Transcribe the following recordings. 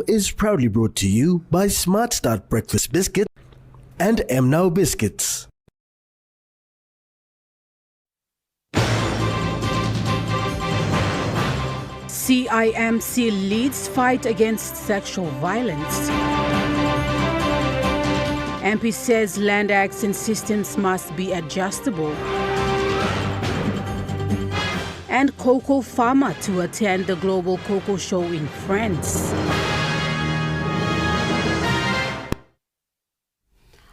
is proudly brought to you by Smart Start Breakfast Biscuit and Now Biscuits. CIMC leads fight against sexual violence. MP says land acts and systems must be adjustable. And cocoa farmer to attend the Global Cocoa Show in France.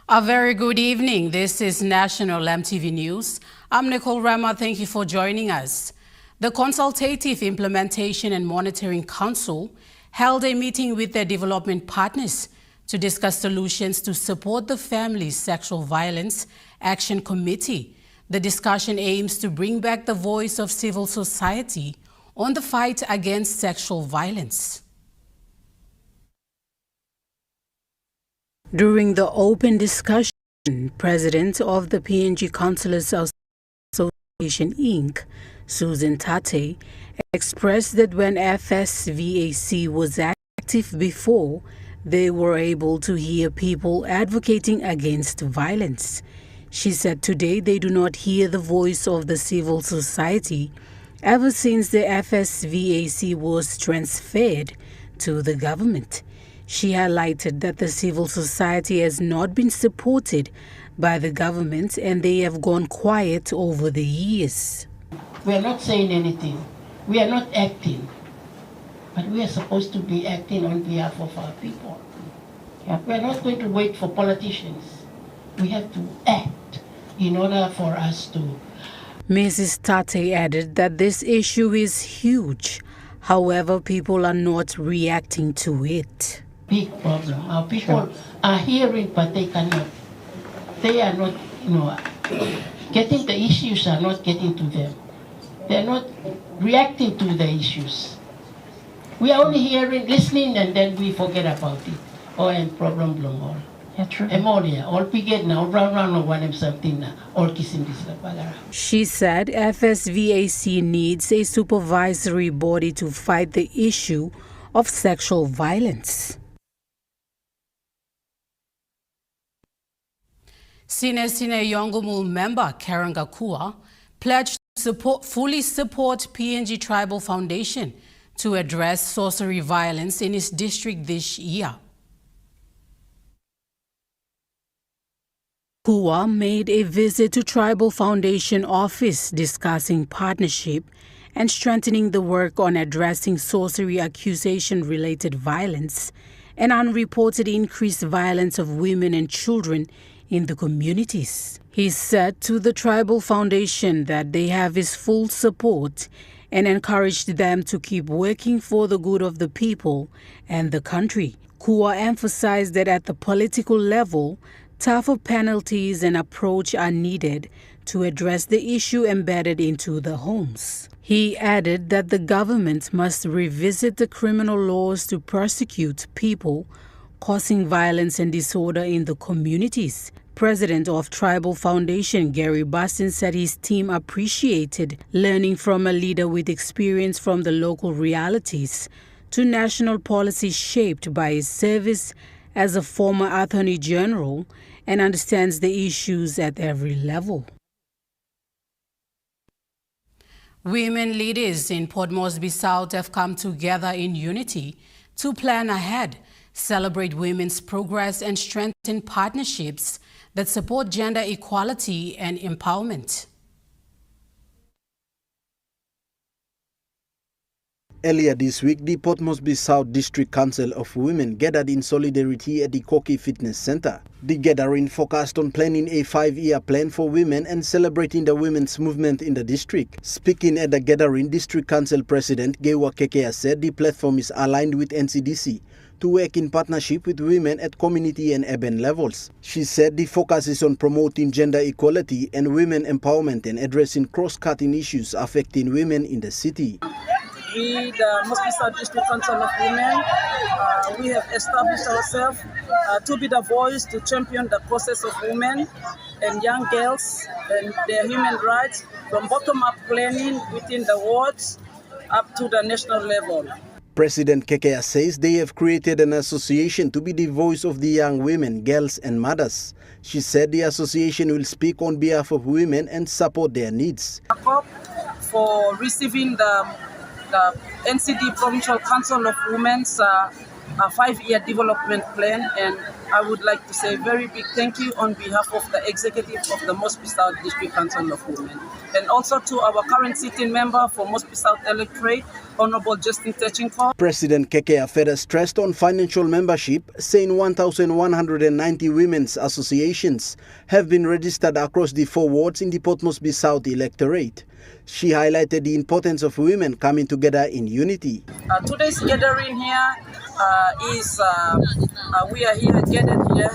A very good evening. This is National EMTV News. I'm Nicole Rama. Thank you for joining us. The Consultative Implementation and Monitoring Council held a meeting with their development partners to discuss solutions to support the Family's Sexual Violence Action Committee. The discussion aims to bring back the voice of civil society on the fight against sexual violence. During the open discussion, President of the PNG Councillors Association, Inc., Susan Tate, expressed that when FSVAC was active before, they were able to hear people advocating against violence. She said today they do not hear the voice of the civil society ever since the FSVAC was transferred to the government. She highlighted that the civil society has not been supported by the government and they have gone quiet over the years. We are not saying anything. We are not acting. But we are supposed to be acting on behalf of our people. We are not going to wait for politicians. We have to act in order for us to... Mrs. Tate added that this issue is huge. However, people are not reacting to it. Big problem. Our people are hearing, but they cannot. They are not, getting the issues are not getting to them. They are not reacting to the issues. We are only hearing, listening, and then we forget about it. Oh, and problem belum all. Yeah, true. All piget na, all round one something na, all kissing this la. She said FSVAC needs a supervisory body to fight the issue of sexual violence. Senior Yongomul member Karen Gakua pledged to fully support PNG Tribal Foundation to address sorcery violence in his district this year. Kua made a visit to Tribal Foundation office discussing partnership and strengthening the work on addressing sorcery accusation-related violence and unreported increased violence of women and children in the communities. He said to the Tribal Foundation that they have his full support and encouraged them to keep working for the good of the people and the country. Kua emphasized that at the political level, tougher penalties and approach are needed to address the issue embedded into the homes. He added that the government must revisit the criminal laws to prosecute people causing violence and disorder in the communities. President of Tribal Foundation, Gary Baston, said his team appreciated learning from a leader with experience from the local realities to national policy shaped by his service as a former Attorney General and understands the issues at every level. Women leaders in Port Moresby South have come together in unity to plan ahead, celebrate women's progress and strengthen partnerships that support gender equality and empowerment. Earlier this week, the Port Moresby South District Council of Women gathered in solidarity at the Koki Fitness Center. The gathering focused on planning a 5-year plan for women and celebrating the women's movement in the district. Speaking at the gathering, District Council President Gewa Kekea said the platform is aligned with NCDC to work in partnership with women at community and urban levels. She said the focus is on promoting gender equality and women empowerment and addressing cross-cutting issues affecting women in the city. We, the Moresby South District Council of Women, we have established ourselves to be the voice to champion the causes of women and young girls and their human rights from bottom-up planning within the wards up to the national level. President Kekea says they have created an association to be the voice of the young women, girls and mothers. She said the association will speak on behalf of women and support their needs. For receiving the NCD Provincial Council of Women's 5-year development plan, and I would like to say a very big thank you on behalf of the executive of the Mosby South District Council of Women, and also to our current sitting member for Mosby South Electorate, Honorable Justin Techinko. President Kekea further stressed on financial membership, saying 1,190 women's associations have been registered across the 4 wards in the Port Moresby South electorate. She highlighted the importance of women coming together in unity. Today's gathering here we are here gathered here.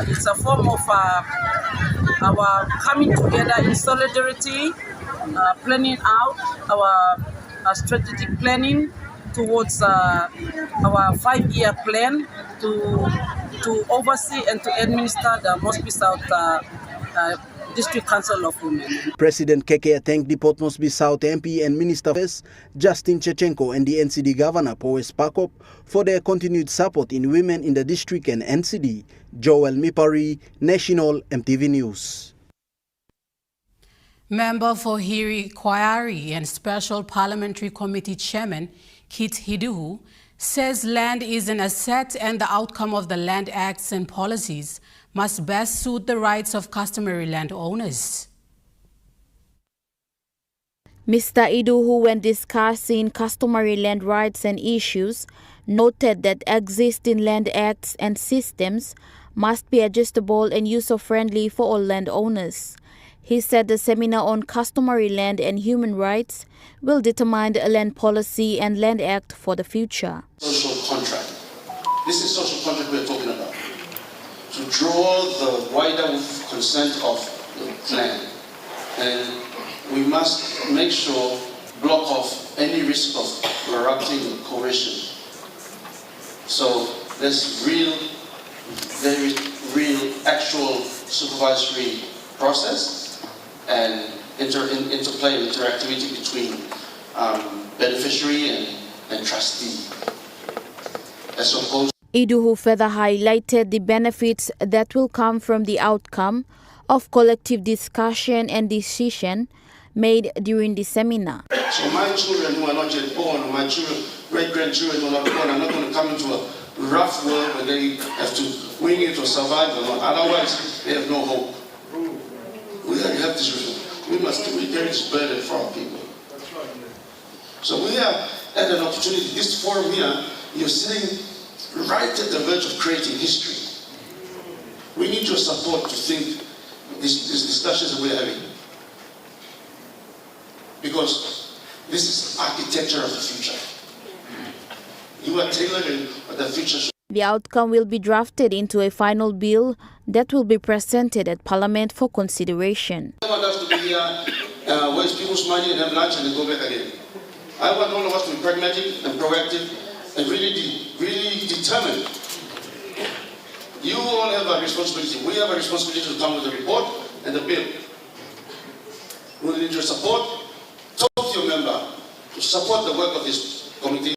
It's a form of our coming together in solidarity, planning out our strategic planning towards our 5-year plan to oversee and to administer the Mosby South District Council of Women. President Kekea thanked the Port Moresby South MP and Minister of Affairs, Justin Techinko, and the NCD Governor, Powes Pakop, for their continued support in women in the district and NCD. Joel Mipari, National EMTV News. Member for Hiri Kwayari and Special Parliamentary Committee Chairman Kit Hiduhu says land is an asset and the outcome of the Land Acts and policies must best suit the rights of customary landowners. Mr. Iduhu, when discussing customary land rights and issues, noted that existing land acts and systems must be adjustable and user-friendly for all landowners. He said the seminar on customary land and human rights will determine a land policy and land act for the future. Social contract. This is social contract we're talking about. To draw the wider consent of the clan. And we must make sure, block off any risk of corrupting or coercion. So there's very real, actual supervisory process and interplay and interactivity between beneficiary and trustee. As opposed Iduhu further highlighted the benefits that will come from the outcome of collective discussion and decision made during the seminar. So my children who are not yet born, or my children, great-grandchildren who are not born, are not going to come into a rough world where they have to wing it or survive or not. Otherwise, they have no hope. We have this reason. We must carry this burden for our people. So we have had an opportunity. This forum here, you're sitting right at the verge of creating history. We need your support to think these discussions that we're having. Because this is architecture of the future. You are tailoring what the future. The outcome will be drafted into a final bill that will be presented at Parliament for consideration. I want us to be here, waste people's money and have lunch and then go back again. I want all of us to be pragmatic and proactive and really determined. You all have a responsibility. We have a responsibility to come with a report and a bill. We need your support. Talk to your member to support the work of this committee.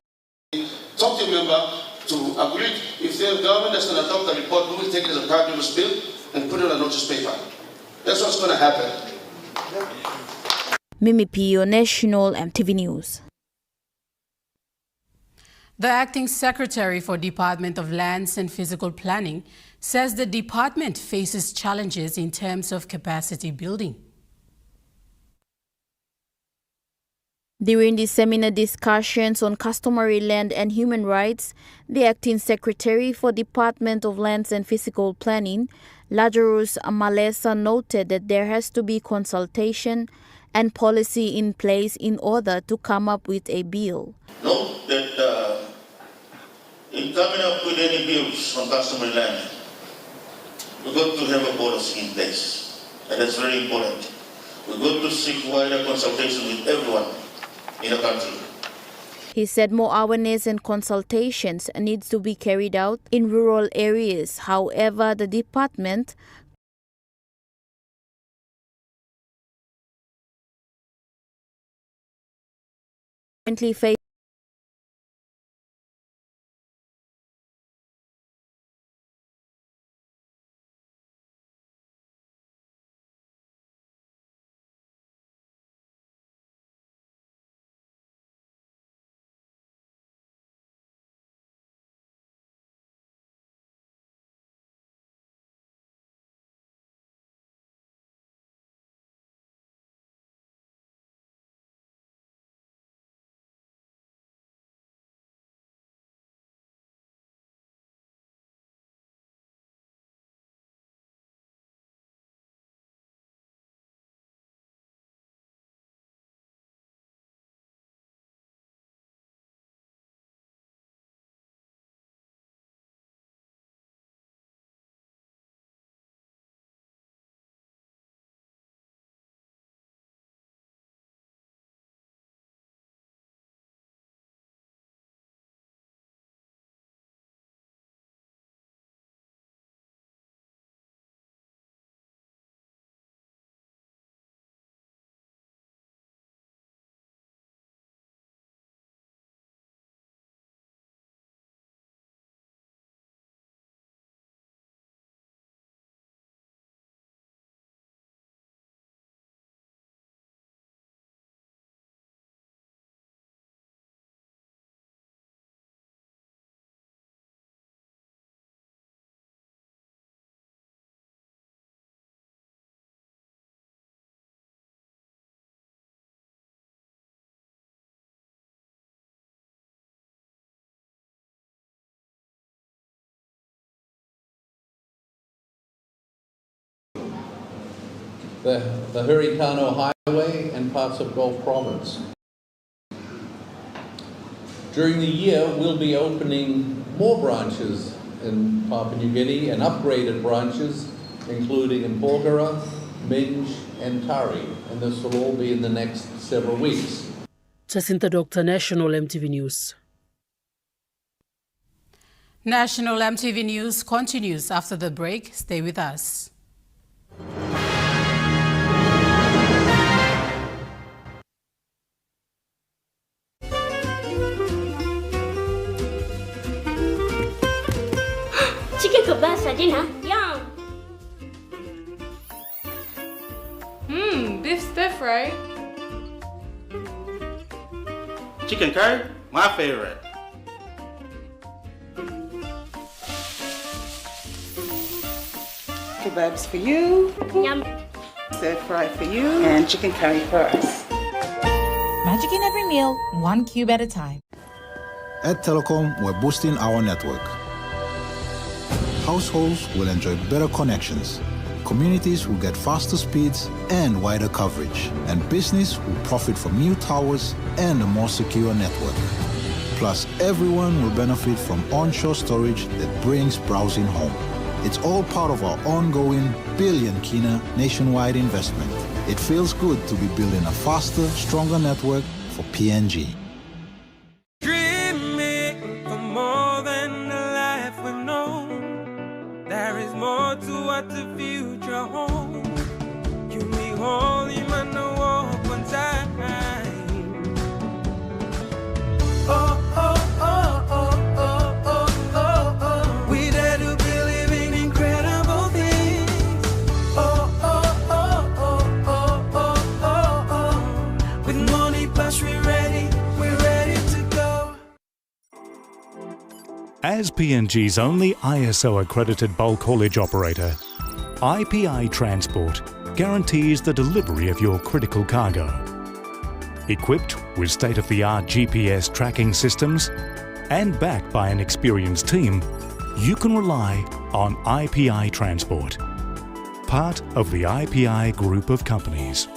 Talk to your member to agree. If the government is going to adopt the report, we will take it as a prime minister's bill and put it on a notice paper. That's what's going to happen. Mimi Pio, National EMTV News. The Acting Secretary for Department of Lands and Physical Planning says the department faces challenges in terms of capacity building. During the seminar discussions on customary land and human rights, the Acting Secretary for Department of Lands and Physical Planning, Lazarus Malesa, noted that there has to be consultation and policy in place in order to come up with a bill. Note that in coming up with any bills on customary land, we're going to have a policy in place. And that's very important. We're going to seek wider consultation with everyone in the country. He said more awareness and consultations needs to be carried out in rural areas. However, the department currently face the Hurricane Highway and parts of Gulf Province. During the year, we'll be opening more branches in Papua New Guinea and upgraded branches, including in Porgera, Minge and Tari, and this will all be in the next several weeks. Jacinta Doctor, National MTV News. National MTV News continues after the break. Stay with us. Chicken kebab saja na. Yum. Beef stir fry. Chicken curry, my favorite. Kebabs for you. Yum. Stir fry for you. And chicken curry for us. Magic in every meal, one cube at a time. At Telecom, we're boosting our network. Households will enjoy better connections. Communities will get faster speeds and wider coverage. And business will profit from new towers and a more secure network. Plus, everyone will benefit from onshore storage that brings browsing home. It's all part of our ongoing billion kina nationwide investment. It feels good to be building a faster, stronger network for PNG. Dreaming for more than the life we've known. There is more to what the future holds. You be holy man, no walk on time. Oh, oh, oh, oh, oh, oh, oh, oh. We dare to believe in incredible things. Oh, oh, oh, oh, oh, oh, oh, oh. With money plus we're ready to go. As PNG's only ISO-accredited bulk haulage operator, IPI Transport guarantees the delivery of your critical cargo. Equipped with state-of-the-art GPS tracking systems and backed by an experienced team, you can rely on IPI Transport, part of the IPI group of companies.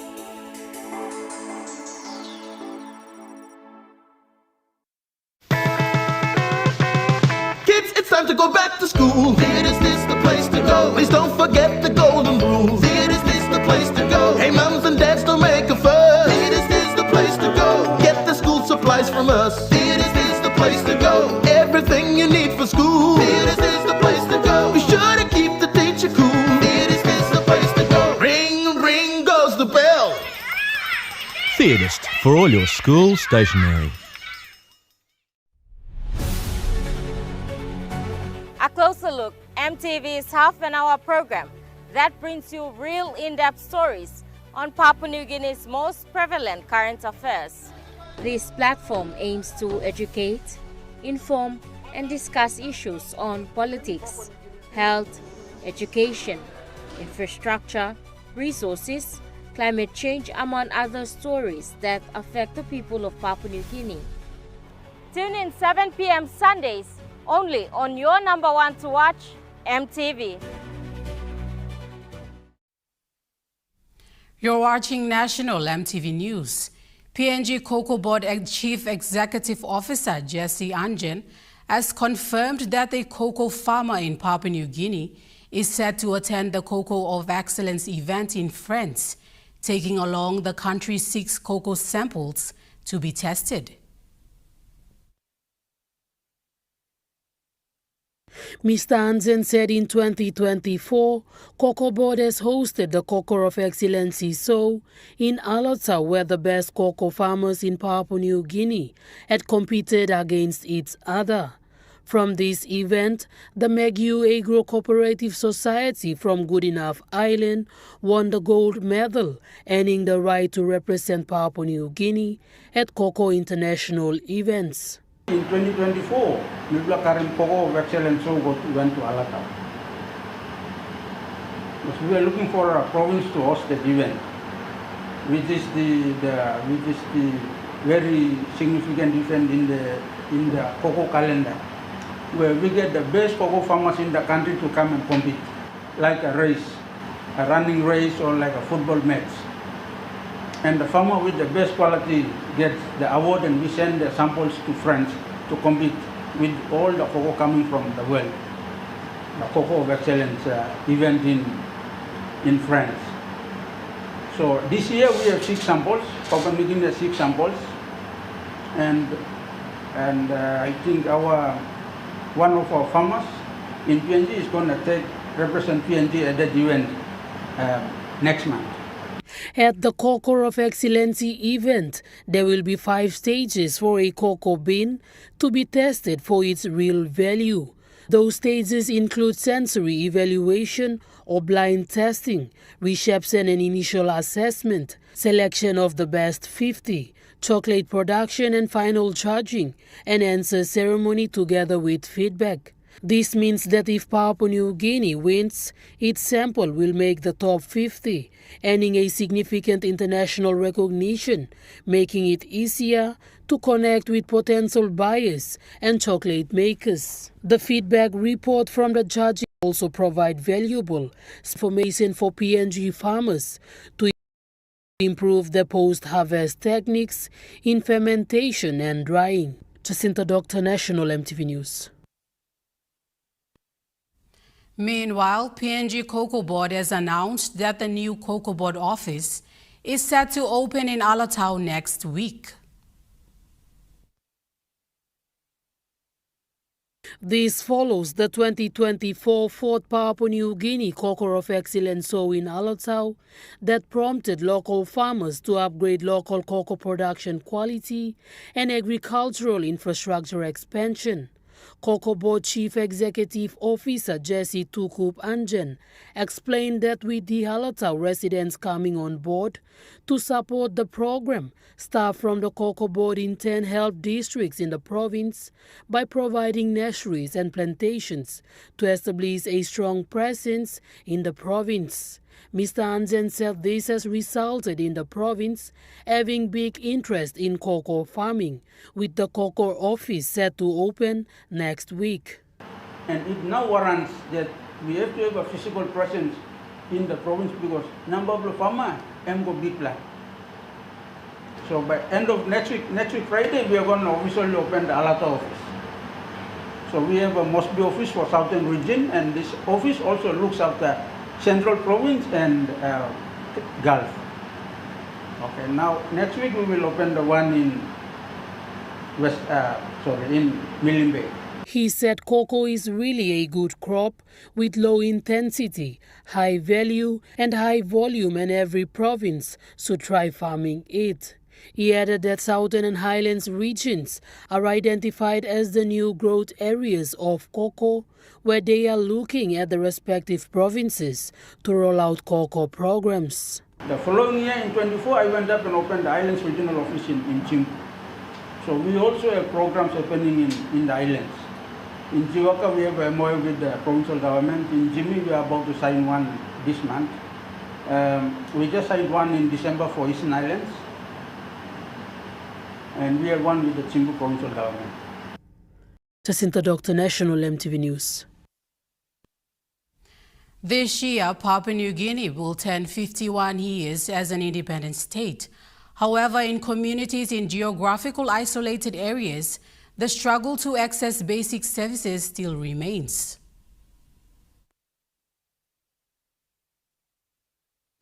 It's time to go back to school. Is this the place to go? Please don't forget the golden rule. Is this the place to go? Hey, mums and dads, don't make a fuss. Is this the place to go? Get the school supplies from us. Is this the place to go? Everything you need for school. Is this the place to go? Be sure to keep the teacher cool. Is this the place to go? Ring, ring goes the bell. Theodist for all your school stationery. overlook MTV's half-an-hour program that brings you real in-depth stories on Papua New Guinea's most prevalent current affairs. This platform aims to educate, inform, and discuss issues on politics, health, education, infrastructure, resources, climate change, among other stories that affect the people of Papua New Guinea. Tune in 7 p.m. Sundays only on your number one to watch, MTV. You're watching National MTV News. PNG Cocoa Board Chief Executive Officer Jesse Anjen has confirmed that a cocoa farmer in Papua New Guinea is set to attend the Cocoa of Excellence event in France, taking along the country's 6 cocoa samples to be tested. Mr. Hansen said in 2024, Cocoa Board has hosted the Cocoa of Excellence show in Alota, where the best cocoa farmers in Papua New Guinea had competed against each other. From this event, the Megu Agro Cooperative Society from Goodenough Island won the gold medal, earning the right to represent Papua New Guinea at cocoa international events. In 2024, Nubla Karim Cocoa of Excellence show went to Alata. Because we are looking for a province to host the event, which is the very significant event in the cocoa calendar, where we get the best cocoa farmers in the country to come and compete, like a race, a running race or like a football match. And the farmer with the best quality gets the award, and we send the samples to France to compete with all the cocoa coming from the world. The Cocoa of Excellence event in France. So this year we have 6 samples, Papua New Guinea has 6 samples, and I think one of our farmers in PNG is going to represent PNG at that event next month. At the Cocoa of Excellence event, there will be 5 stages for a cocoa bean to be tested for its real value. Those stages include sensory evaluation or blind testing, reception and initial assessment, selection of the best 50, chocolate production and final judging, and answer ceremony together with feedback. This means that if Papua New Guinea wins, its sample will make the top 50, earning a significant international recognition, making it easier to connect with potential buyers and chocolate makers. The feedback report from the judges also provide valuable information for PNG farmers to improve their post-harvest techniques in fermentation and drying. Jacinta Doctor, National MTV News. Meanwhile, PNG Cocoa Board has announced that the new Cocoa Board office is set to open in Alatau next week. This follows the 2024 4th Papua New Guinea Cocoa of Excellence show in Alatau that prompted local farmers to upgrade local cocoa production quality and agricultural infrastructure expansion. Cocoa Board Chief Executive Officer Jesse Tukup Anjen explained that with the Alatau residents coming on board to support the program, staff from the Cocoa Board in 10 help districts in the province by providing nurseries and plantations to establish a strong presence in the province. Mr. Anjen said this has resulted in the province having big interest in cocoa farming, with the cocoa office set to open next week. And it now warrants that we have to have a physical presence in the province because number of farmers am go big plan. So by end of next week Friday, we are going to officially open the Alata office. So we have a Mosby office for Southern region, and this office also looks after Central Province and Gulf. Okay, now next week we will open the one in in Milling Bay. He said cocoa is really a good crop with low intensity, high value and high volume, and every province should try farming it. He added that Southern and Highlands regions are identified as the new growth areas of cocoa, where they are looking at the respective provinces to roll out cocoa programs. The following year in 24, I went up and opened the Islands Regional Office in Chimpu. So we also have programs happening in the islands. In Chiwaka, we have a MOU with the provincial government. In Jimmy, we are about to sign one this month. We just signed one in December for Eastern Islands. And we have one with the Chimpu provincial government. Jacinta Doctor, National MTV News. This year, Papua New Guinea will turn 51 years as an independent state. However, in communities in geographical isolated areas, the struggle to access basic services still remains.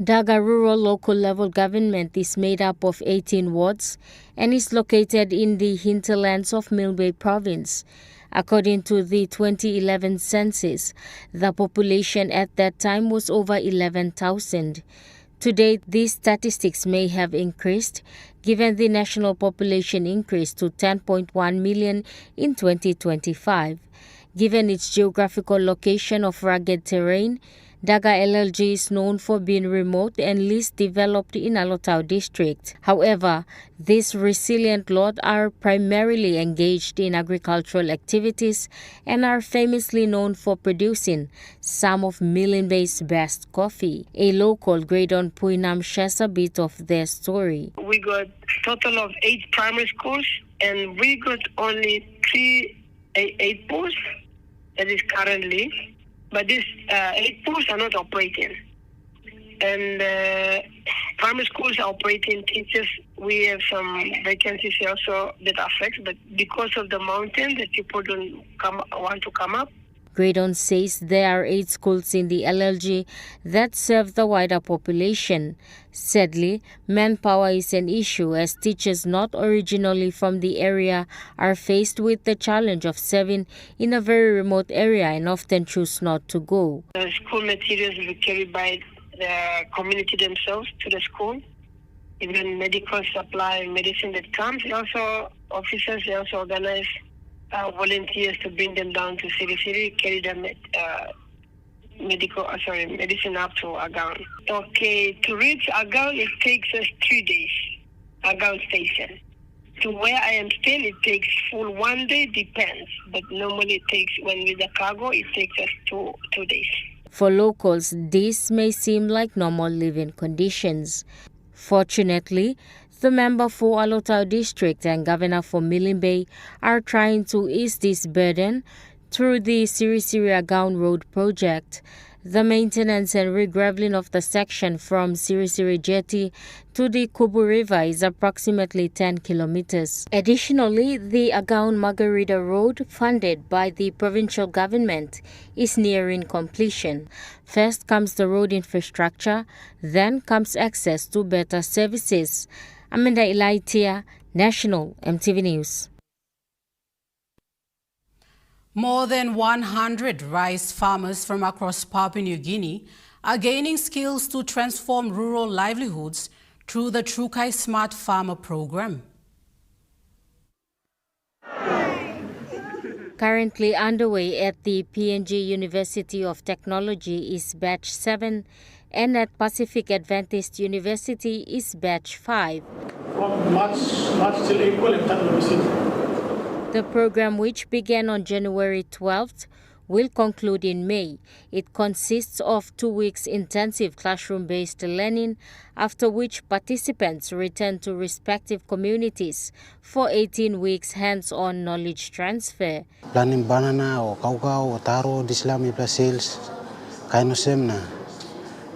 Daga Rural Local Level Government is made up of 18 wards and is located in the hinterlands of Milbay Province. According to the 2011 census, the population at that time was over 11,000. To date, these statistics may have increased, given the national population increase to 10.1 million in 2025. Given its geographical location of rugged terrain, Daga LLG is known for being remote and least developed in Alotau district. However, these resilient lot are primarily engaged in agricultural activities and are famously known for producing some of Milne Bay's best coffee. A local, Graydon Puinam, shares a bit of their story. We got a total of 8 primary schools and we got only 8 posts that is currently. But these 8 pools are not operating. And primary schools are operating, teachers, we have some vacancies also that affects, but because of the mountain that people don't want to come up. Graydon says there are 8 schools in the LLG that serve the wider population. Sadly, manpower is an issue as teachers not originally from the area are faced with the challenge of serving in a very remote area and often choose not to go. The school materials will be carried by the community themselves to the school. Even medical supply, medicine that comes. Also, officers, they also organize volunteers to bring them down to city, carry them medicine up to Agaun. Okay, to reach Agaun, it takes us 3 days, Agaun station. To where I am staying, it takes full 1 day, depends. But normally it takes, when with the cargo, it takes us 2 days. For locals, this may seem like normal living conditions. Fortunately, the member for Alotau District and Governor for Milne Bay are trying to ease this burden through the Siri-Siri-Agaun Road project. The maintenance and regraveling of the section from Siri-Siri Jetty to the Kubu River is approximately 10 kilometers. Additionally, the Agaun Margarita Road, funded by the provincial government, is nearing completion. First comes the road infrastructure, then comes access to better services. Amanda Ilaitia, National MTV News. More than 100 rice farmers from across Papua New Guinea are gaining skills to transform rural livelihoods through the Trukai Smart Farmer program. Currently underway at the PNG University of Technology is Batch 7 and at Pacific Adventist University is Batch 5. From March till April, the program, which began on January 12th, will conclude in May. It consists of 2 weeks intensive classroom-based learning, after which participants return to respective communities for 18 weeks hands-on knowledge transfer. Planning banana or kaukau or taro disla mi pla sales kaino sem na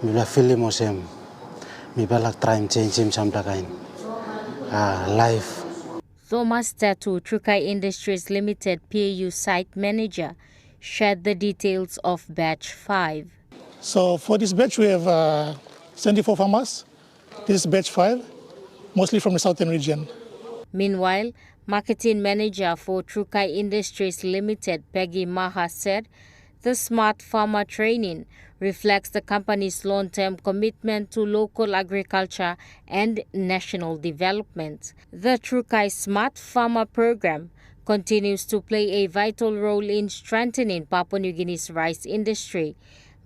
mi pla film o sem mi pla try change sem samta kain life. Thomas Tatu, Trukai Industries Limited PAU site manager, shared the details of Batch 5. So for this batch, we have 74 farmers. This is Batch 5, mostly from the southern region. Meanwhile, marketing manager for Trukai Industries Limited, Peggy Maha, said The Smart Farmer training reflects the company's long-term commitment to local agriculture and national development. The Trukai Smart Farmer program continues to play a vital role in strengthening Papua New Guinea's rice industry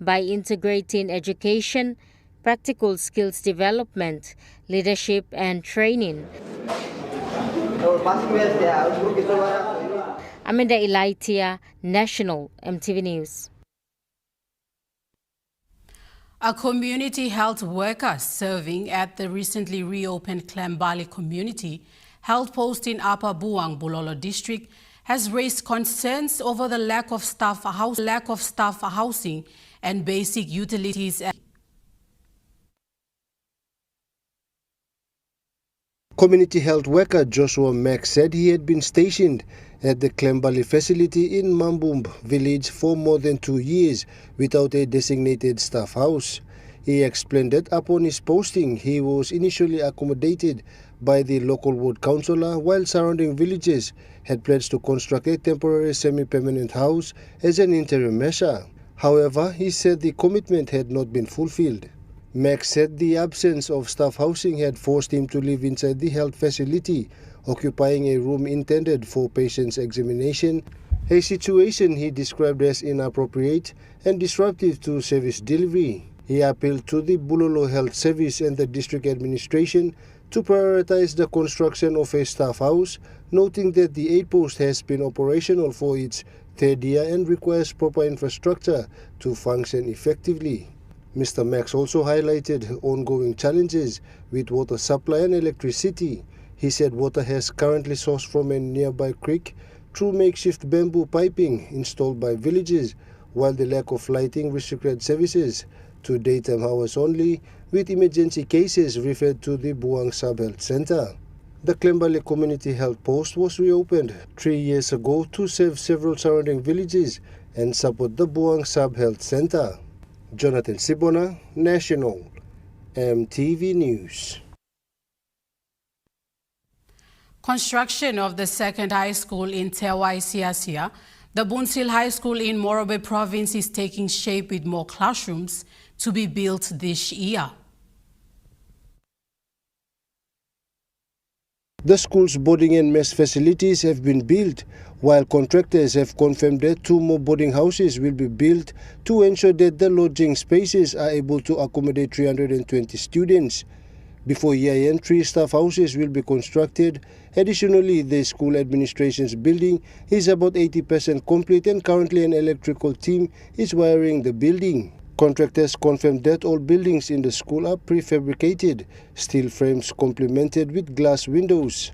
by integrating education, practical skills development, leadership and training. Amanda Ilaitia, National EMTV News. A community health worker serving at the recently reopened Klambali Community Health Post in Upper Buang, Bulolo District has raised concerns over the lack of staff housing and basic utilities. Community health worker Joshua Mack said he had been stationed at the Klambali facility in Mambumb village for more than 2 years without a designated staff house. He explained that upon his posting, he was initially accommodated by the local ward councillor, while surrounding villages had pledged to construct a temporary semi-permanent house as an interim measure. However, he said the commitment had not been fulfilled. Max said the absence of staff housing had forced him to live inside the health facility, occupying a room intended for patients' examination, a situation he described as inappropriate and disruptive to service delivery. He appealed to the Bulolo Health Service and the district administration to prioritize the construction of a staff house, noting that the aid post has been operational for its third year and requires proper infrastructure to function effectively. Mr. Max also highlighted ongoing challenges with water supply and electricity. He said water has currently sourced from a nearby creek through makeshift bamboo piping installed by villages, while the lack of lighting restricted services to daytime hours only, with emergency cases referred to the Buang Sub-Health Center. The Klambali Community Health Post was reopened 3 years ago to serve several surrounding villages and support the Buang Sub-Health Center. Jonathan Sibona, National EMTV News. Construction of the second high school in Tewai Siasia, the Bunsil High School in Morobe Province, is taking shape with more classrooms to be built this year. The school's boarding and mess facilities have been built, while contractors have confirmed that 2 more boarding houses will be built to ensure that the lodging spaces are able to accommodate 320 students. Before year-end, 3 staff houses will be constructed. Additionally, the school administration's building is about 80% complete and currently an electrical team is wiring the building. Contractors confirmed that all buildings in the school are prefabricated, steel frames complemented with glass windows.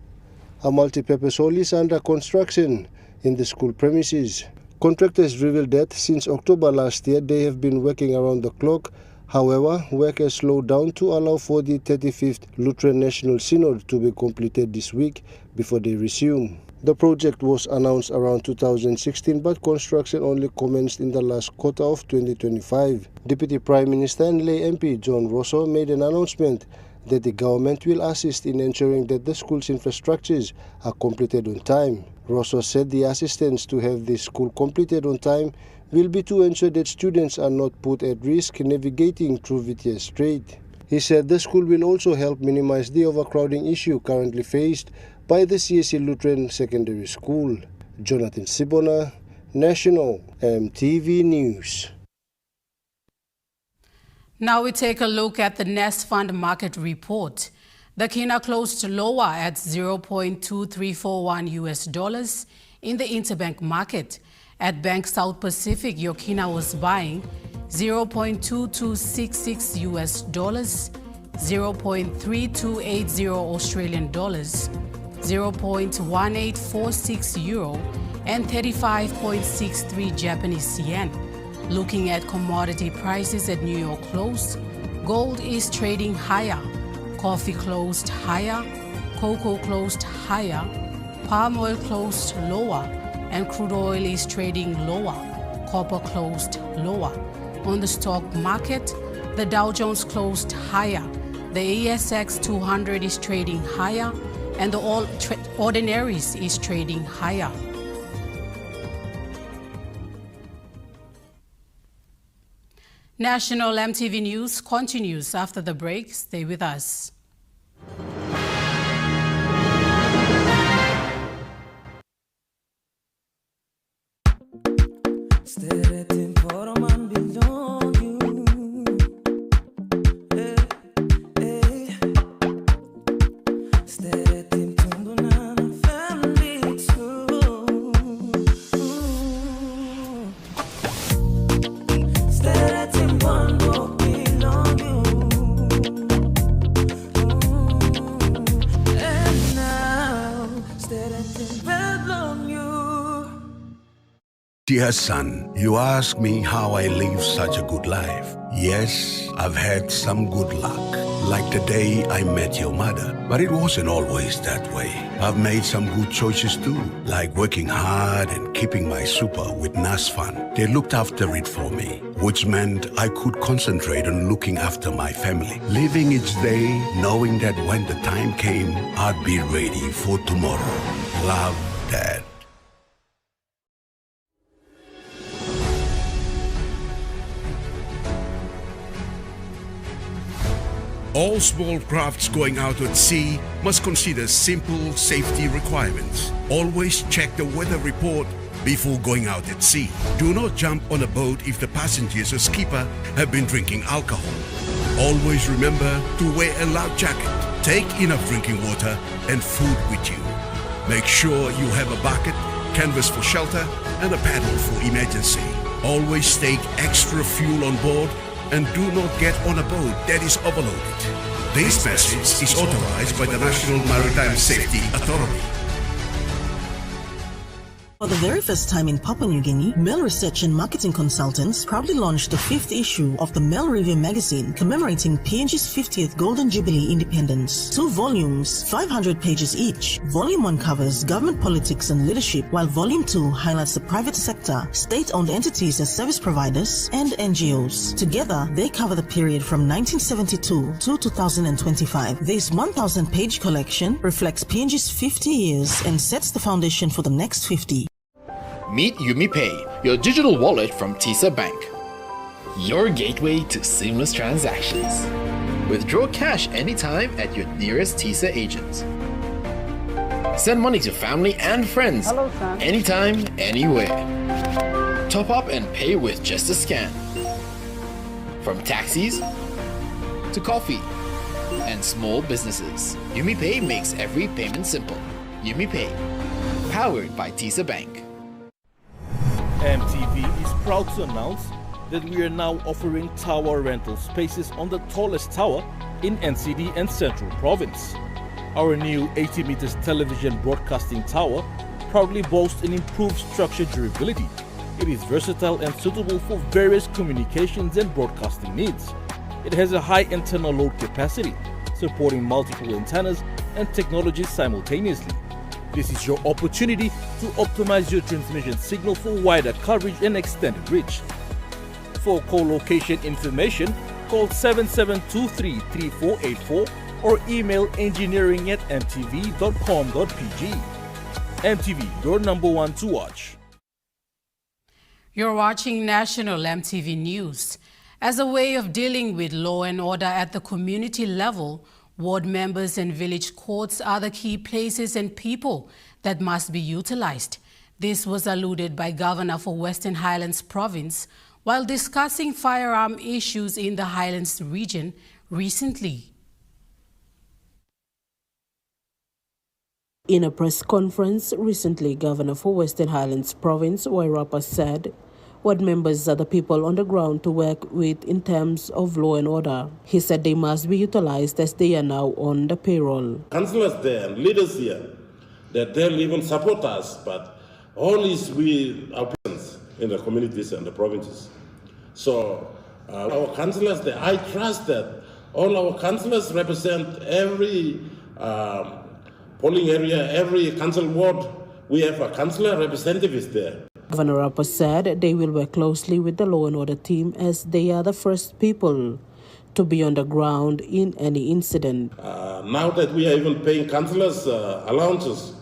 A multi-purpose hall is under construction in the school premises. Contractors revealed that since October last year, they have been working around the clock. However, work has slowed down to allow for the 35th Lutheran National Synod to be completed this week before they resume. The project was announced around 2016, but construction only commenced in the last quarter of 2025. Deputy Prime Minister and lay MP John Rosso made an announcement that the government will assist in ensuring that the school's infrastructures are completed on time. Rosso said the assistance to have the school completed on time will be to ensure that students are not put at risk navigating through Vitias Strait. He said the school will also help minimize the overcrowding issue currently faced by the CSC Lutheran Secondary School. Jonathan Sibona, National EMTV News. Now we take a look at the Nest Fund market report. The Kina closed lower at $0.2341 US in the interbank market. At Bank South Pacific, your Kina was buying $0.2266 US, $0.3280 Australian dollars, 0.1846 euro, and 35.63 Japanese yen. Looking at commodity prices at New York close, gold is trading higher, coffee closed higher, cocoa closed higher, palm oil closed lower, and crude oil is trading lower, copper closed lower. On the stock market, the Dow Jones closed higher, the ASX 200 is trading higher, and the All Ordinaries is trading higher. National MTV News continues after the break. Stay with us. Dear son, you ask me how I live such a good life. Yes, I've had some good luck, like the day I met your mother. But it wasn't always that way. I've made some good choices too, like working hard and keeping my super with NASFAN. They looked after it for me, which meant I could concentrate on looking after my family. Living each day, knowing that when the time came, I'd be ready for tomorrow. Love, Dad. All small crafts going out at sea must consider simple safety requirements. Always check the weather report before going out at sea. Do not jump on a boat if the passengers or skipper have been drinking alcohol. Always remember to wear a life jacket. Take enough drinking water and food with you. Make sure you have a bucket, canvas for shelter, and a paddle for emergency. Always take extra fuel on board and do not get on a boat that is overloaded. This message is authorized by the National Maritime Safety Authority. For the very first time in Papua New Guinea, Mail Research and Marketing Consultants proudly launched the 5th issue of the Mail Review magazine commemorating PNG's 50th Golden Jubilee independence. 2 volumes, 500 pages each. Volume 1 covers government politics and leadership, while Volume 2 highlights the private sector, state-owned entities as service providers, and NGOs. Together, they cover the period from 1972 to 2025. This 1,000-page collection reflects PNG's 50 years and sets the foundation for the next 50. Meet UmiPay, your digital wallet from TISA Bank. Your gateway to seamless transactions. Withdraw cash anytime at your nearest TISA agent. Send money to family and friends anytime, anywhere. Top up and pay with just a scan. From taxis to coffee and small businesses, UmiPay makes every payment simple. UmiPay, powered by TISA Bank. EMTV is proud to announce that we are now offering tower rental spaces on the tallest tower in NCD and Central Province. Our new 80 meters television broadcasting tower proudly boasts an improved structure durability. It is versatile and suitable for various communications and broadcasting needs. It has a high antenna load capacity, supporting multiple antennas and technologies simultaneously. This is your opportunity to optimize your transmission signal for wider coverage and extended reach. For co-location information, call 7723-3484 or email engineering@mtv.com.pg. MTV, your #1 to watch. You're watching National MTV News. As a way of dealing with law and order at the community level, ward members and village courts are the key places and people that must be utilized. This was alluded by Governor for Western Highlands Province while discussing firearm issues in the Highlands region recently. In a press conference recently, Governor for Western Highlands Province, Wairapa, said ward members are the people on the ground to work with in terms of law and order. He said they must be utilized as they are now on the payroll. Councillors there and leaders here, that they'll even support us, but all is we our presence in the communities and the provinces. So our councillors there, I trust that all our councillors represent every polling area, every council ward. We have a councillor representative is there. Governor Rapper said they will work closely with the law and order team as they are the first people to be on the ground in any incident. Now that we are even paying councillors allowances,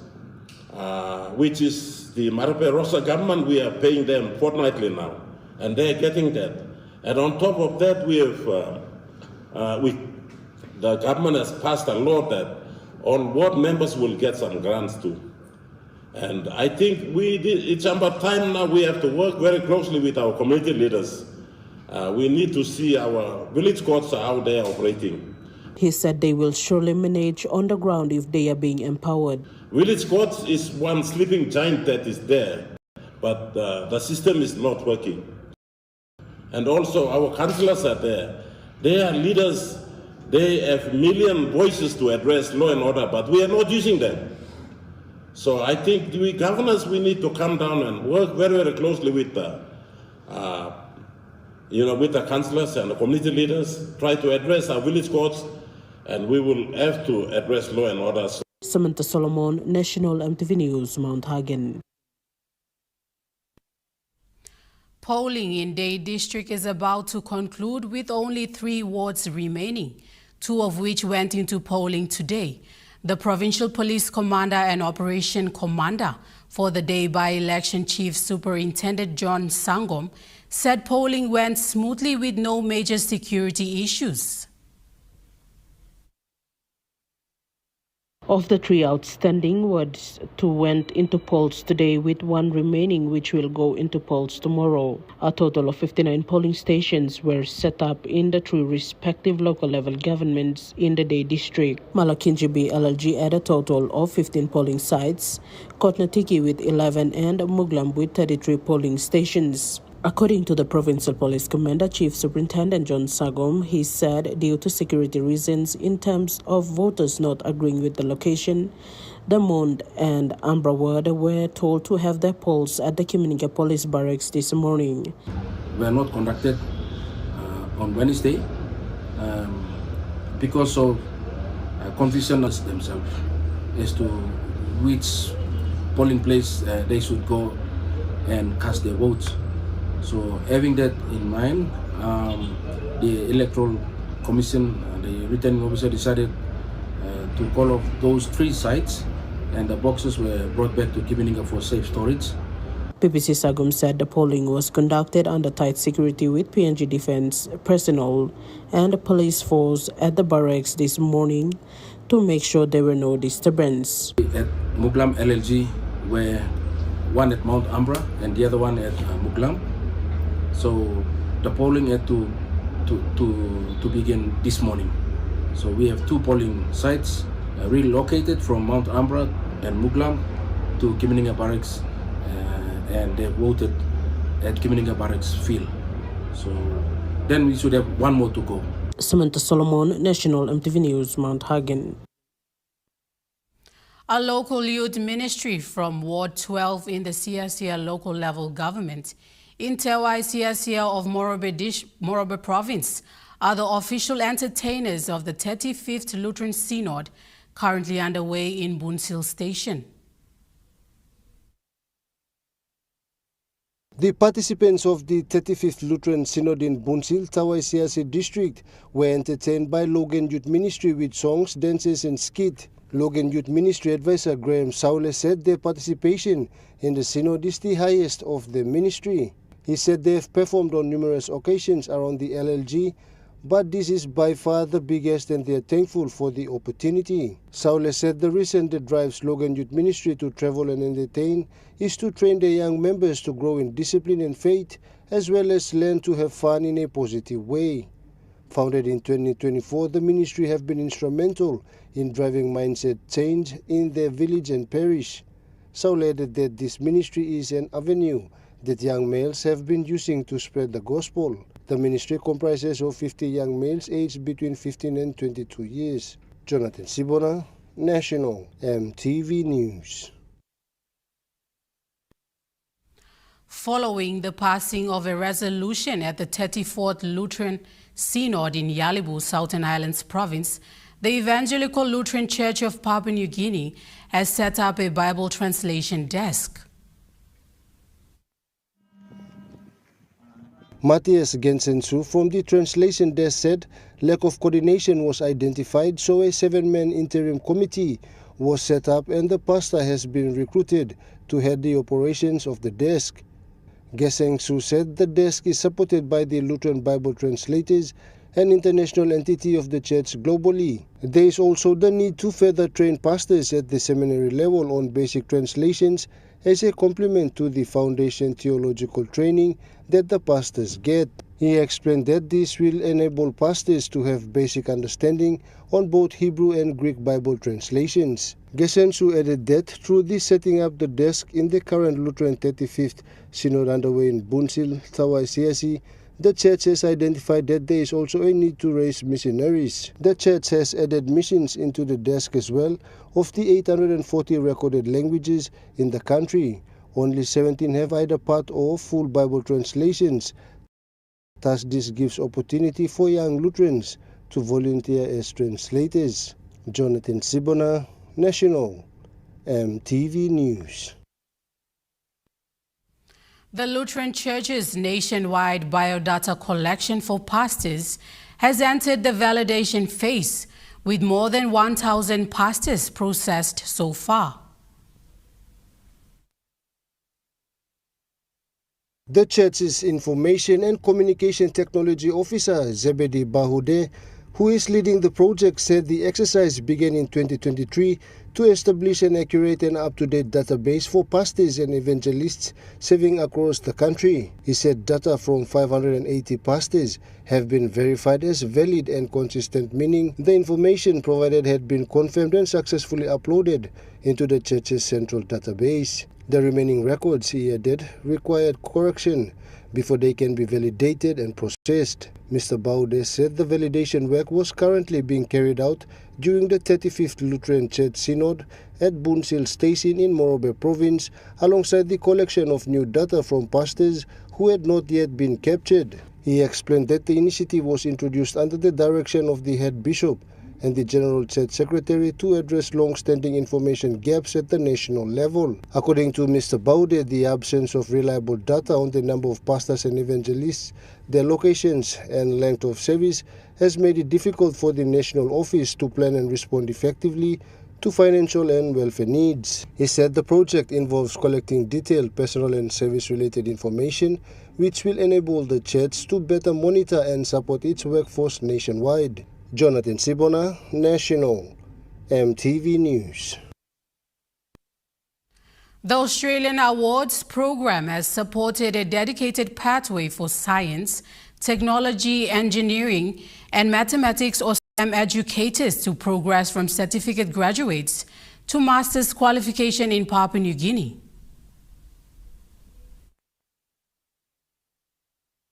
which is the Marape Rosa government, we are paying them fortnightly now, and they are getting that. And on top of that, the government has passed a law that all ward members will get some grants too. And I think it's about time now we have to work very closely with our community leaders. We need to see our village courts how they are operating. He said they will surely manage on the ground if they are being empowered. Village courts is one sleeping giant that is there, but the system is not working. And also our councillors are there. They are leaders. They have million voices to address law and order, but we are not using them. So I think we governors, we need to come down and work very, very closely with the councillors and the community leaders, try to address our village courts, and we will have to address law and order. Samantha Solomon, National EMTV News, Mount Hagen. Polling in Day District is about to conclude with only 3 wards remaining, 2 of which went into polling today. The Provincial Police Commander and Operation Commander for the Day by-election Chief Superintendent John Sangom said polling went smoothly with no major security issues. Of the 3 outstanding wards, 2 went into polls today, with 1 remaining which will go into polls tomorrow. A total of 59 polling stations were set up in the 3 respective local level governments in the Day District. Malakinjibi LLG had a total of 15 polling sites, Kotnatiki with 11 and Muglam with 33 polling stations. According to the Provincial Police Commander, Chief Superintendent John Sagom, he said due to security reasons in terms of voters not agreeing with the location, the Mond and Ambra ward were told to have their polls at the Kimininga Police Barracks this morning. Were not conducted on Wednesday because of confusion themselves as to which polling place they should go and cast their votes. So having that in mind, the Electoral Commission, the returning officer decided to call off those 3 sites, and the boxes were brought back to Kimininga for safe storage. PPC Sagum said the polling was conducted under tight security with PNG Defence personnel and the police force at the barracks this morning to make sure there were no disturbance. At Muglam LLG, where one at Mount Ambra and the other one at Muglam. So the polling had to begin this morning. So we have 2 polling sites relocated from Mount Ambra and Muglam to Kimininga Barracks, and they voted at Kimininga Barracks field. So then we should have 1 more to go. Samantha Solomon, National EMTV News, Mount Hagen. A local youth ministry from Ward 12 in the Sia local level government in Tewai Sia of Morobe Province are the official entertainers of the 35th Lutheran Synod currently underway in Bunsil Station. The participants of the 35th Lutheran Synod in Bunsil, Tewai Sia district were entertained by Logan Youth Ministry with songs, dances and skit. Logan Youth Ministry advisor Graham Saule said their participation in the Synod is the highest of the ministry. He said they have performed on numerous occasions around the LLG, but this is by far the biggest and they are thankful for the opportunity. Saule said the reason that drives Logan Youth Ministry to travel and entertain is to train their young members to grow in discipline and faith, as well as learn to have fun in a positive way. Founded in 2024, the ministry have been instrumental in driving mindset change in their village and parish. Saule added that this ministry is an avenue that young males have been using to spread the gospel. The ministry comprises of 50 young males aged between 15 and 22 years. Jonathan Sibona, National EMTV News. Following the passing of a resolution at the 34th Lutheran Synod in Yalibu, Southern Islands Province, the Evangelical Lutheran Church of Papua New Guinea has set up a Bible translation desk. Matthias Gensensu from the translation desk said lack of coordination was identified, so a 7-man interim committee was set up and the pastor has been recruited to head the operations of the desk. Geseng Su said the desk is supported by the Lutheran Bible translators, an international entity of the church globally. There is also the need to further train pastors at the seminary level on basic translations as a complement to the foundation theological training that the pastors get. He explained that this will enable pastors to have basic understanding on both Hebrew and Greek Bible translations. Gesensu added that through this setting up the desk in the current Lutheran 35th Synod underway in Bunsil, Tawai Siasi, the church has identified that there is also a need to raise missionaries. The church has added missions into the desk as well. Of the 840 recorded languages in the country, only 17 have either part or full Bible translations. Thus, this gives opportunity for young Lutherans to volunteer as translators. Jonathan Sibona, National EMTV News. The Lutheran Church's nationwide biodata collection for pastors has entered the validation phase, with more than 1,000 pastors processed so far. The church's Information and Communication Technology Officer, Zebedi Bahude, who is leading the project, said the exercise began in 2023 to establish an accurate and up-to-date database for pastors and evangelists serving across the country. He said data from 580 pastors have been verified as valid and consistent, meaning the information provided had been confirmed and successfully uploaded into the church's central database. The remaining records, he added, required correction before they can be validated and processed. Mr. Baude said the validation work was currently being carried out during the 35th Lutheran Church Synod at Bunsil Station in Morobe Province, alongside the collection of new data from pastors who had not yet been captured. He explained that the initiative was introduced under the direction of the head bishop and the General Church Secretary to address long-standing information gaps at the national level. According to Mr. Baude, the absence of reliable data on the number of pastors and evangelists, their locations and length of service has made it difficult for the national office to plan and respond effectively to financial and welfare needs. He said the project involves collecting detailed personal and service-related information, which will enable the church to better monitor and support its workforce nationwide. Jonathan Sibona, National EMTV News. The Australian Awards program has supported a dedicated pathway for science, technology, engineering, and mathematics or STEM educators to progress from certificate graduates to master's qualification in Papua New Guinea.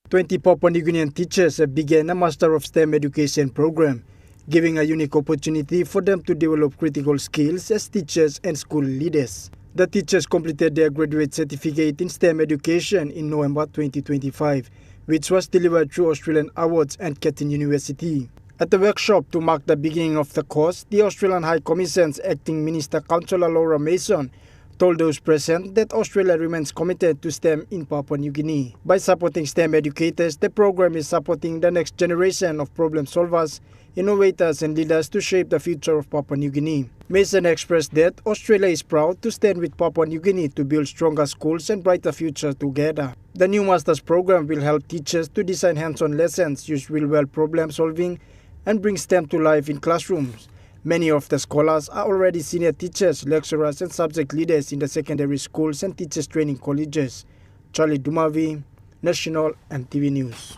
20 Papua New Guinean teachers have begun a Master of STEM education program, giving a unique opportunity for them to develop critical skills as teachers and school leaders. The teachers completed their graduate certificate in STEM education in November 2025, which was delivered through Australian Awards and Curtin University. At the workshop to mark the beginning of the course, the Australian High Commission's Acting Minister Councillor Laura Mason told those present that Australia remains committed to STEM in Papua New Guinea. By supporting STEM educators, the program is supporting the next generation of problem solvers, innovators and leaders to shape the future of Papua New Guinea. Mason expressed that Australia is proud to stand with Papua New Guinea to build stronger schools and brighter future together. The new Masters program will help teachers to design hands-on lessons, use real-world problem solving and bring STEM to life in classrooms. Many of the scholars are already senior teachers, lecturers and subject leaders in the secondary schools and teachers training colleges. Charlie Dumavi, National EMTV News.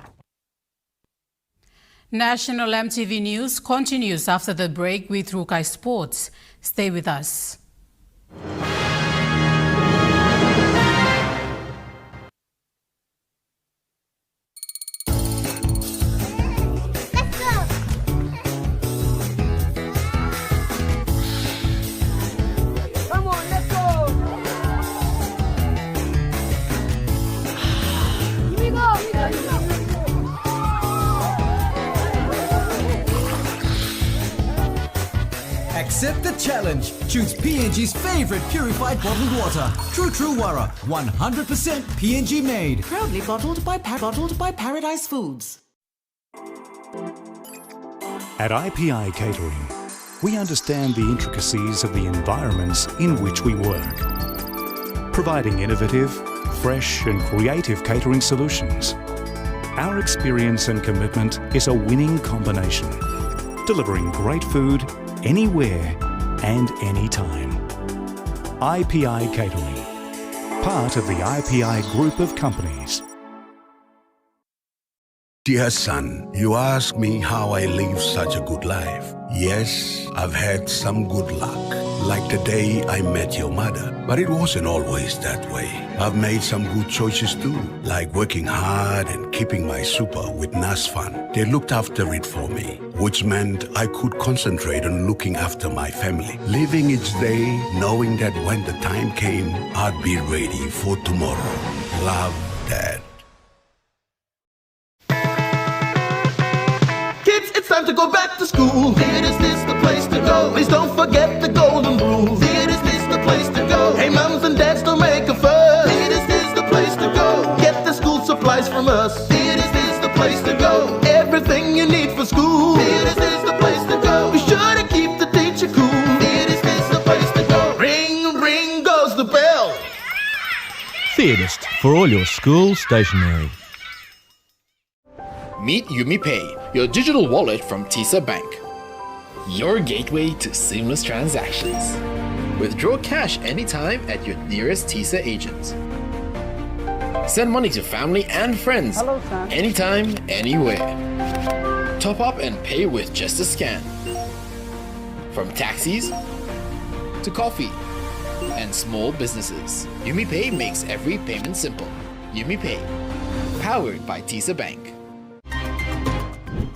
National EMTV News continues after the break with Rukai Sports. Stay with us. Accept the challenge. Choose PNG's favorite purified bottled water. True Wara, 100% PNG made. Proudly bottled by Paradise Foods. At IPI Catering, we understand the intricacies of the environments in which we work. Providing innovative, fresh and creative catering solutions. Our experience and commitment is a winning combination, delivering great food anywhere and anytime. IPI Catering, part of the IPI group of companies. Dear son, you ask me how I live such a good life. Yes, I've had some good luck, like the day I met your mother. But it wasn't always that way. I've made some good choices too, like working hard and keeping my super with NASFAN. They looked after it for me, which meant I could concentrate on looking after my family, living each day knowing that when the time came, I'd be ready for tomorrow. Love, Dad. It's time to go back to school. Is this the place to go? Please don't forget the golden rule. Is this the place to go? Hey, mums and dads, don't make a fuss. Is this the place to go? Get the school supplies from us. Is this the place to go? Everything you need for school. Is this the place to go? Be sure to keep the teacher cool. Is this the place to go? Ring, ring goes the bell. Theatist for all your school stationery. Meet UmiPay, your digital wallet from TISA Bank. Your gateway to seamless transactions. Withdraw cash anytime at your nearest TISA agent. Send money to family and friends anytime, anywhere. Top up and pay with just a scan. From taxis to coffee and small businesses, UmiPay makes every payment simple. UmiPay, powered by TISA Bank.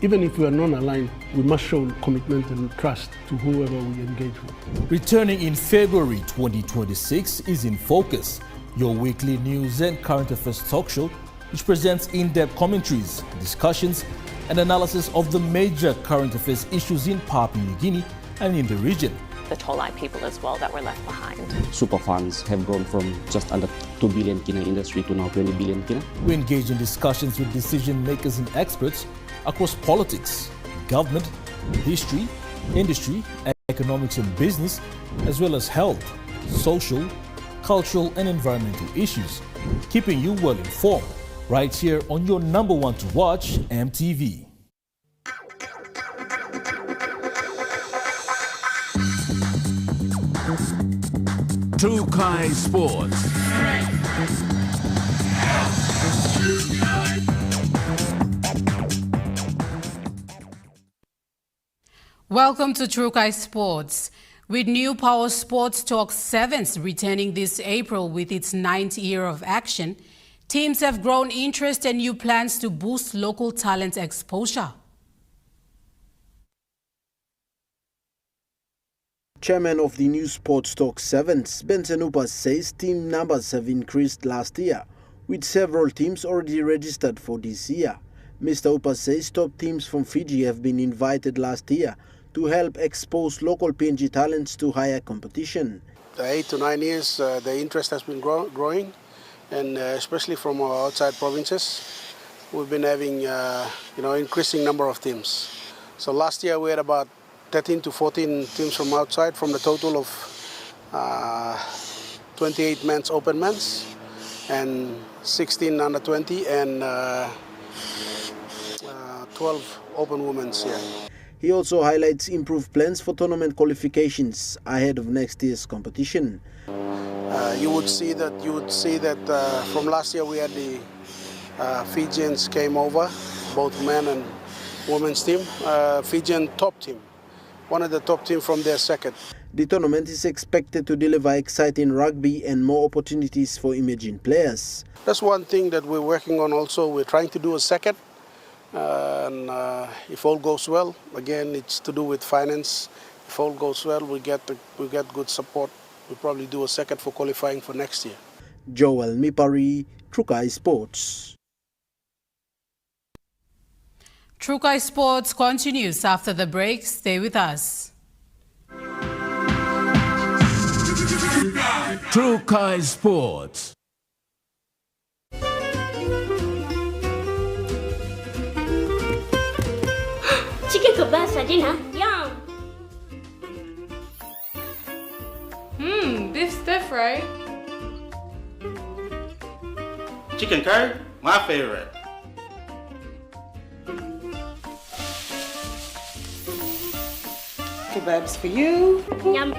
Even if we are non-aligned, we must show commitment and trust to whoever we engage with. Returning in February 2026 is In Focus, your weekly news and current affairs talk show, which presents in-depth commentaries, discussions, and analysis of the major current affairs issues in Papua New Guinea and in the region. The Tolai people as well that were left behind. Super funds have grown from just under 2 billion kina industry to now 20 billion kina. We engage in discussions with decision makers and experts across politics, government, history, industry, economics and business, as well as health, social, cultural and environmental issues, keeping you well informed right here on your number one to watch, EMTV. Trukai Sports. Welcome to Trukai Sports. With New Power Sports Talk 7th returning this April with its 9th year of action, teams have grown interest and new plans to boost local talent exposure. Chairman of the New Sports Talk 7th, Benson Upas, says team numbers have increased last year, with several teams already registered for this year. Mr. Upas says top teams from Fiji have been invited last year to help expose local PNG talents to higher competition. The 8 to 9 years, the interest has been growing, and especially from our outside provinces, we've been having increasing number of teams. So last year we had about 13 to 14 teams from outside, from the total of 28 men's open men's and 16 under 20 and 12 open women's here. He also highlights improved plans for tournament qualifications ahead of next year's competition. You would see that from last year we had the Fijians came over, both men and women's team. Fijian top team, one of the top team from their second. The tournament is expected to deliver exciting rugby and more opportunities for emerging players. That's one thing that we're working on also. We're trying to do a second. And if all goes well, again, it's to do with finance. If all goes well, we get good support. We'll probably do a second for qualifying for next year. Joel Mipari, Trukai Sports. Trukai Sports continues after the break. Stay with us. Trukai Sports. Chicken kebab saja na? Yum! Beef stir fry. Chicken curry, my favorite. Kebabs for you. Yum.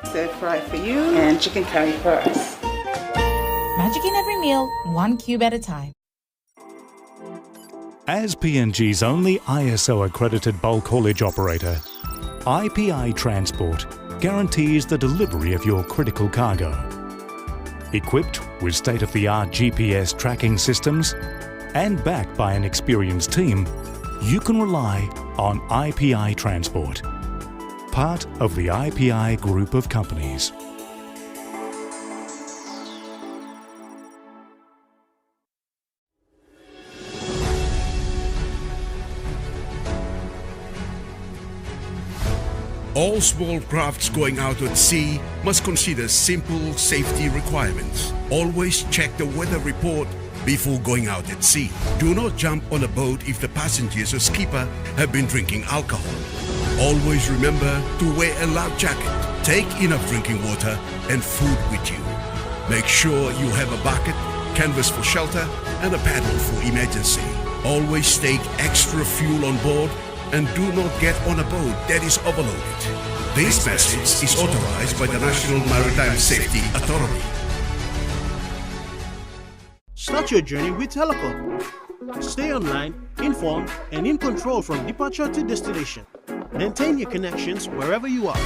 Stir fry for you. And chicken curry for us. Magic in every meal, 1 cube at a time. As PNG's only ISO-accredited bulk haulage operator, IPI Transport guarantees the delivery of your critical cargo. Equipped with state-of-the-art GPS tracking systems and backed by an experienced team, you can rely on IPI Transport, part of the IPI group of companies. All small crafts going out at sea must consider simple safety requirements. Always check the weather report before going out at sea. Do not jump on a boat if the passengers or skipper have been drinking alcohol. Always remember to wear a life jacket. Take enough drinking water and food with you. Make sure you have a bucket, canvas for shelter, and a paddle for emergency. Always take extra fuel on board and do not get on a boat that is overloaded. This message is authorized by the National Maritime Safety Authority. Start your journey with Telecom. Stay online, informed, and in control from departure to destination. Maintain your connections wherever you are.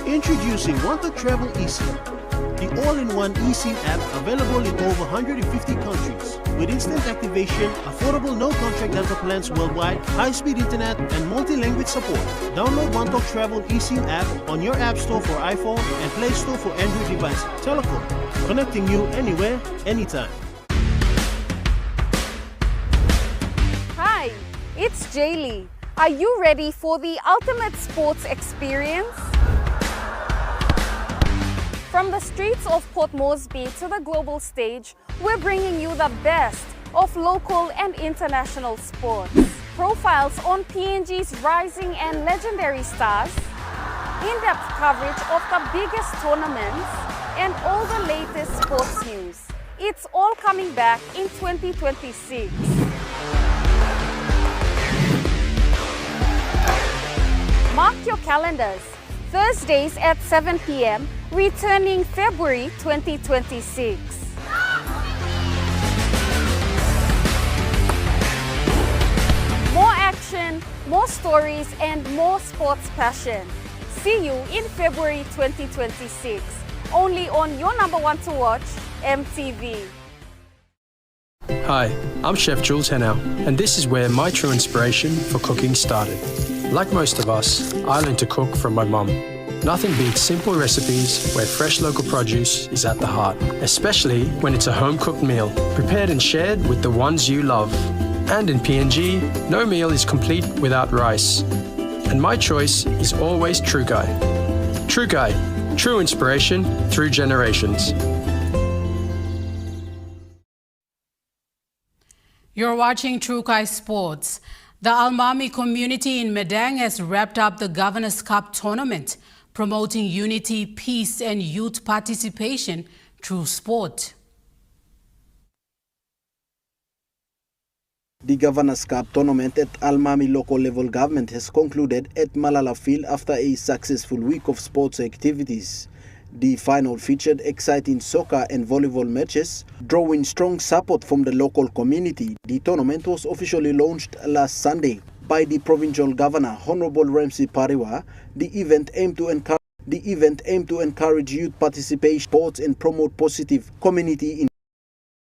Introducing Want to Travel eSIM, the all-in-one eSIM app available in over 150 countries. With instant activation, affordable no-contract data plans worldwide, high-speed internet, and multi-language support. Download Want to Travel eSIM app on your App Store for iPhone and Play Store for Android devices. Telecom, connecting you anywhere, anytime. Hi, it's Jaylee. Are you ready for the ultimate sports experience? From the streets of Port Moresby to the global stage, we're bringing you the best of local and international sports. Profiles on PNG's rising and legendary stars, in-depth coverage of the biggest tournaments, and all the latest sports news. It's all coming back in 2026. Mark your calendars. Thursdays at 7 p.m., returning February 2026. More action, more stories, and more sports passion. See you in February 2026, only on your number one to watch, EMTV. Hi, I'm Chef Jules Henao, and this is where my true inspiration for cooking started. Like most of us, I learned to cook from my mum. Nothing beats simple recipes where fresh local produce is at the heart, especially when it's a home-cooked meal, prepared and shared with the ones you love. And in PNG, no meal is complete without rice. And my choice is always True Guy. True Guy, true inspiration through generations. You're watching True Kai Sports. The Almami community in Medang has wrapped up the Governor's Cup tournament, promoting unity, peace, and youth participation through sport. The Governor's Cup tournament at Almami local level government has concluded at Malala Field after a successful week of sports activities. The final featured exciting soccer and volleyball matches, drawing strong support from the local community. The tournament was officially launched last Sunday by the Provincial Governor, Honorable Ramsey Pariwa. The event aimed to encourage youth participation, sports, and promote positive community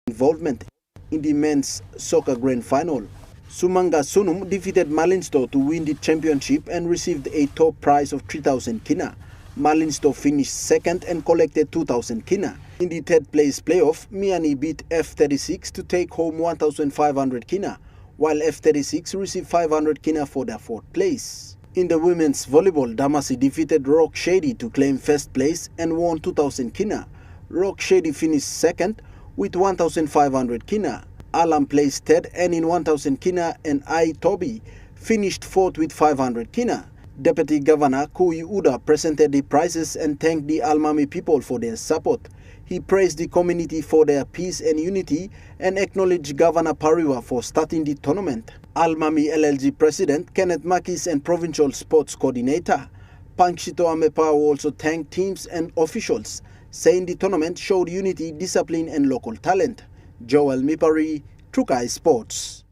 involvement in the men's soccer grand final. Sumanga Sunum defeated Malinsto to win the championship and received a top prize of 3,000 kina. Malinsto finished second and collected 2,000 kina. In the third place playoff, Miani beat F36 to take home 1,500 kina, while F36 received 500 kina for their fourth place. In the women's volleyball, Damasi defeated Rock Shady to claim first place and won 2,000 kina. Rock Shady finished second with 1,500 kina. Alam placed third and in 1,000 kina, and I Toby finished fourth with 500 kina. Deputy Governor Kui Uda presented the prizes and thanked the Almami people for their support. He praised the community for their peace and unity and acknowledged Governor Pariwa for starting the tournament. Almami LLG President Kenneth Makis and Provincial Sports Coordinator Pankshito Amepa also thanked teams and officials, saying the tournament showed unity, discipline and local talent. Joel Mipari, Trukai Sports.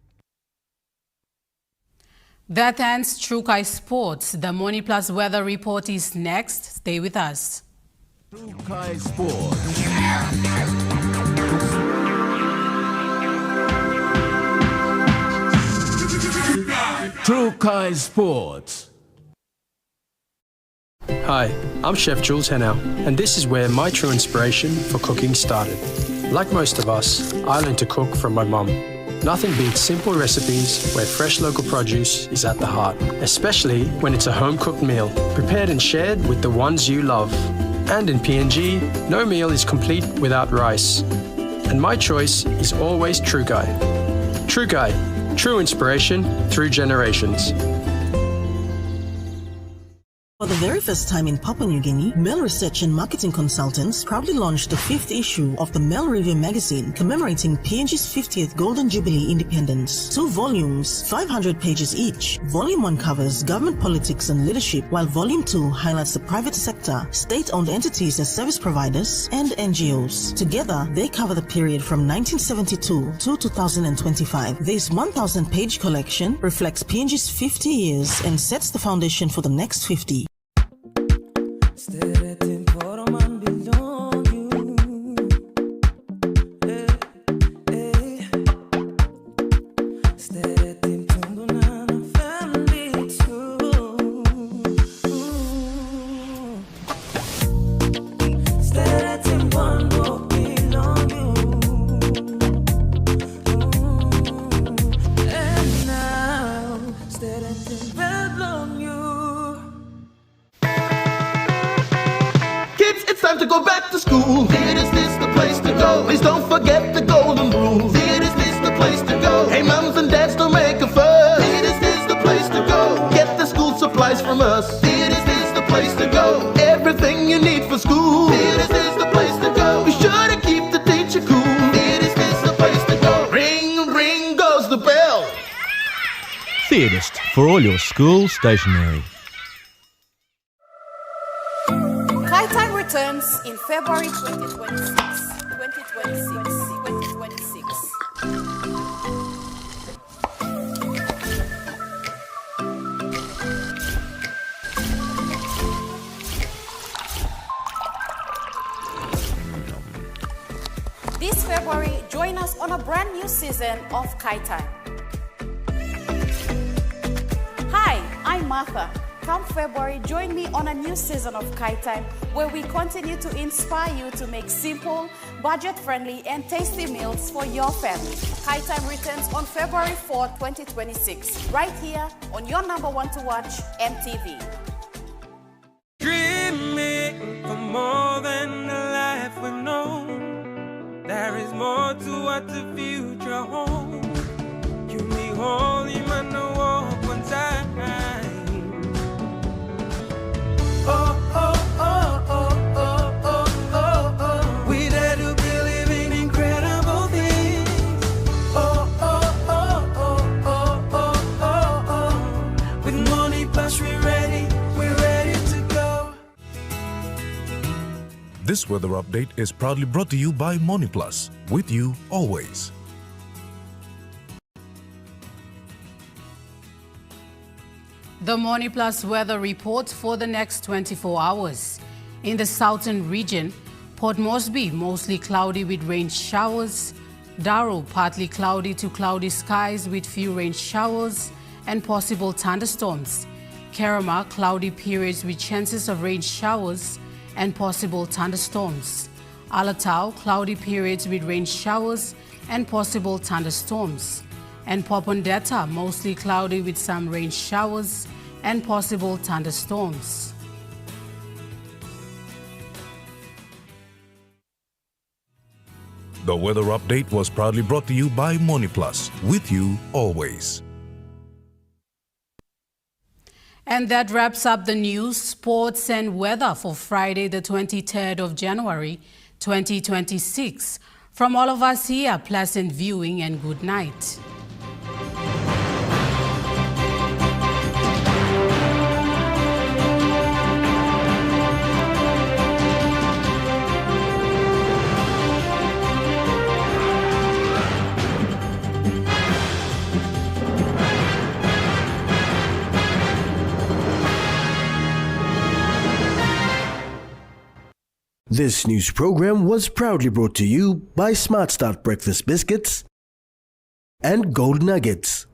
That ends Trukai Sports. The Money Plus weather report is next. Stay with us. Trukai Sports. Trukai Sports. Hi, I'm Chef Jules Henao, and this is where my true inspiration for cooking started. Like most of us, I learned to cook from my mum. Nothing beats simple recipes where fresh local produce is at the heart, especially when it's a home-cooked meal, prepared and shared with the ones you love. And in PNG, no meal is complete without rice. And my choice is always Trukai. Trukai, true inspiration through generations. For the very first time in Papua New Guinea, Mel Research and Marketing Consultants proudly launched the 5th issue of the Mel Review magazine commemorating PNG's 50th Golden Jubilee independence. 2 volumes, 500 pages each. Volume 1 covers government politics and leadership, while Volume 2 highlights the private sector, state-owned entities as service providers, and NGOs. Together, they cover the period from 1972 to 2025. This 1,000-page collection reflects PNG's 50 years and sets the foundation for the next 50. Time to go back to school. Theater's this the place to go. Please don't forget the golden rule. Theater's this the place to go. Hey mums and dads, don't make a fuss. Theater's this the place to go. Get the school supplies from us. Theater's this the place to go. Everything you need for school. Theater's this the place to go. Be sure to keep the teacher cool. Theater's this the place to go. Ring, ring goes the bell. Theatist for all your school stationery. Time returns in February 2026. 2026. This February, join us on a brand new season of Kai Time. Hi, I'm Martha. Come February, join me on a new season of Kai Time, where we continue to inspire you to make simple, budget-friendly, and tasty meals for your family. Kai Time returns on February 4, 2026, right here on your #1 to watch, EMTV. Dreaming for more than the life we've known. There is more to what the future holds. You need holy man to walk one time. Oh, oh, oh, oh, oh, oh, oh, oh. We dare to believe in incredible things. Oh, oh, oh, oh, oh, oh, oh, oh. With Money Plus, we're ready to go. This weather update is proudly brought to you by Money Plus, with you always. The Money Plus weather report for the next 24 hours. In the southern region, Port Moresby mostly cloudy with rain showers. Daro partly cloudy to cloudy skies with few rain showers and possible thunderstorms. Kerama cloudy periods with chances of rain showers and possible thunderstorms. Alatau cloudy periods with rain showers and possible thunderstorms. And Popondetta mostly cloudy with some rain showers and possible thunderstorms. The weather update was proudly brought to you by Money Plus, with you always. And that wraps up the news, sports and weather for Friday, the 23rd of January, 2026. From all of us here, pleasant viewing and good night. This news program was proudly brought to you by Smart Start Breakfast Biscuits and Gold Nuggets.